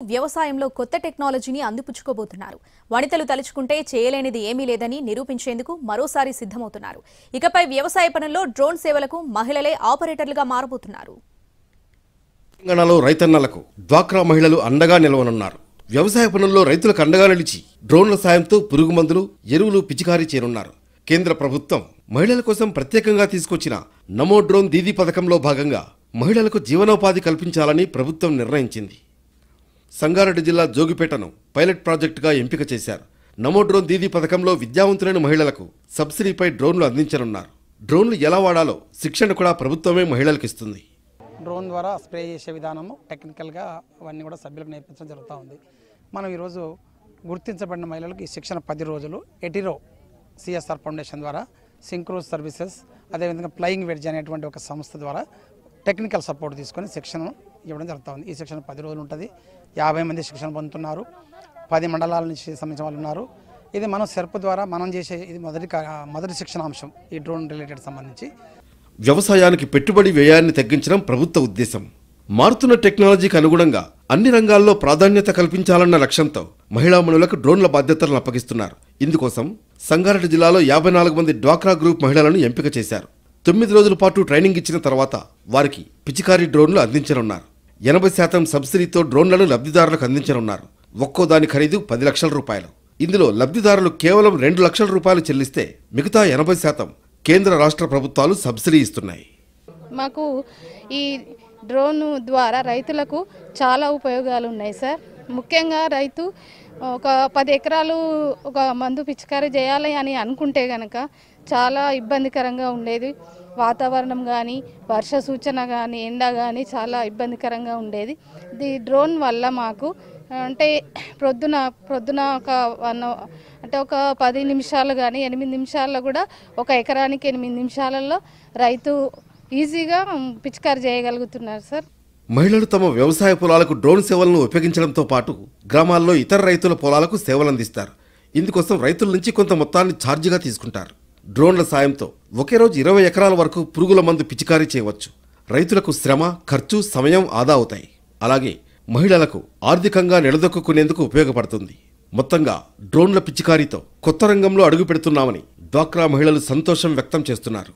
వ్యవసాయంలో కొత్త టెక్నాలజీని అందిపుచ్చుకోబోతున్నారు. వనితలు తలుచుకుంటే చేయలేనిది ఏమీ లేదని నిరూపించేందుకు మరోసారి సిద్ధమవుతున్నారు. ఇకపై వ్యవసాయ పనుల్లో డ్రోన్ సేవలకు మహిళలే ఆపరేటర్లుగా మారబోతున్నారు. తెలంగాణలో రైతన్నలకు డ్వాక్రా మహిళలు అండగా నిలవనున్నారు. వ్యవసాయ పనుల్లో రైతులకు అండగా నిలిచి డ్రోన్ల సాయంతో పురుగు మందులు, ఎరువులు పిచికారీ చేయనున్నారు. కేంద్ర ప్రభుత్వం మహిళల కోసం ప్రత్యేకంగా తీసుకొచ్చిన నమో డ్రోన్ దీదీ పథకంలో భాగంగా మహిళలకు జీవనోపాధి కల్పించాలని ప్రభుత్వం నిర్ణయించింది. సంగారెడ్డి జిల్లా జోగిపేటను పైలట్ ప్రాజెక్టుగా ఎంపిక చేశారు. నమో డ్రోన్ దీదీ పథకంలో విద్యావంతులైన మహిళలకు సబ్సిడీపై డ్రోన్లు అందించనున్నారు. డ్రోన్లు ఎలా వాడాలో శిక్షణ కూడా ప్రభుత్వమే మహిళలకు ఇస్తుంది. డ్రోన్ ద్వారా స్ప్రే చేసే విధానము టెక్నికల్గా అవన్నీ కూడా సభ్యులకు నేర్పించడం జరుగుతూ ఉంది. మనం ఈరోజు గుర్తించబడిన మహిళలకు ఈ శిక్షణ 10 రోజులు ఎటిరో సిఎస్ఆర్ ఫౌండేషన్ ద్వారా, సింక్రోజ్ సర్వీసెస్, అదేవిధంగా ఫ్లయింగ్ వెడ్జ్ అనేటువంటి ఒక సంస్థ ద్వారా టెక్నికల్ సపోర్ట్ తీసుకొని శిక్షణ ఇవ్వడం జరుగుతూ ఉంది. ఈ శిక్షణ 10 రోజులు ఉంటుంది. 50 మంది శిక్షణ పొందుతున్నారు. 10 మండలాల నుంచి సంబంధించిన వాళ్ళు ఉన్నారు. ఇది మనం సెర్ప్ ద్వారా మనం చేసే ఇది మొదటి శిక్షణాంశం ఈ డ్రోన్ రిలేటెడ్ సంబంధించి. వ్యవసాయానికి పెట్టుబడి వ్యయాన్ని తగ్గించడం ప్రభుత్వ ఉద్దేశం. మారుతున్న టెక్నాలజీకి అనుగుణంగా అన్ని రంగాల్లో ప్రాధాన్యత కల్పించాలన్న లక్ష్యంతో మహిళామణులకు డ్రోన్ల బాధ్యతలను అప్పగిస్తున్నారు. ఇందుకోసం సంగారెడ్డి జిల్లాలో 54 మంది డ్వాక్రా గ్రూప్ మహిళలను ఎంపిక చేశారు. 9 రోజుల పాటు ట్రైనింగ్ ఇచ్చిన తర్వాత వారికి పిచికారీ డ్రోన్లు అందించనున్నారు. 80% సబ్సిడీతో డ్రోన్లను లబ్ధిదారులకు అందించనున్నారు. ఒక్కో దాని ఖరీదు 10 లక్షల రూపాయలు. ఇందులో లబ్ధిదారులు కేవలం 2 లక్షల రూపాయలు చెల్లిస్తే మిగతా 80% కేంద్ర రాష్ట్ర ప్రభుత్వాలు సబ్సిడీ ఇస్తున్నాయి. మాకు ఈ డ్రోన్ ద్వారా రైతులకు చాలా ఉపయోగాలు ఉన్నాయి సార్. ముఖ్యంగా రైతు ఒక 10 ఎకరాలు ఒక మందు పిచికారీ చేయాలి అని అనుకుంటే కనుక చాలా ఇబ్బందికరంగా ఉండేది. వాతావరణం కానీ, వర్ష సూచన కానీ, ఎండ కానీ చాలా ఇబ్బందికరంగా ఉండేది. ఈ డ్రోన్ వల్ల మాకు అంటే ప్రొద్దున ఒక 10 నిమిషాలు కానీ 8 నిమిషాల్లో కూడా ఒక ఎకరానికి 8 నిమిషాలలో రైతు ఈజీగా పిచికారీ చేయగలుగుతున్నారు సార్. మహిళలు తమ వ్యవసాయ పొలాలకు డ్రోన్ సేవలను ఉపయోగించడంతో పాటు గ్రామాల్లో ఇతర రైతుల పొలాలకు సేవలు అందిస్తారు. ఇందుకోసం రైతుల నుంచి కొంత మొత్తాన్ని ఛార్జీగా తీసుకుంటారు. డ్రోన్ల సాయంతో ఒకే రోజు 20 ఎకరాల వరకు పురుగుల మందు పిచికారీ చేయవచ్చు. రైతులకు శ్రమ, ఖర్చు, సమయం ఆదా అవుతాయి. అలాగే మహిళలకు ఆర్థికంగా నిలదొక్కునేందుకు ఉపయోగపడుతుంది. మొత్తంగా డ్రోన్ల పిచికారీతో కొత్త రంగంలో అడుగు పెడుతున్నామని డ్వాక్రా మహిళలు సంతోషం వ్యక్తం చేస్తున్నారు.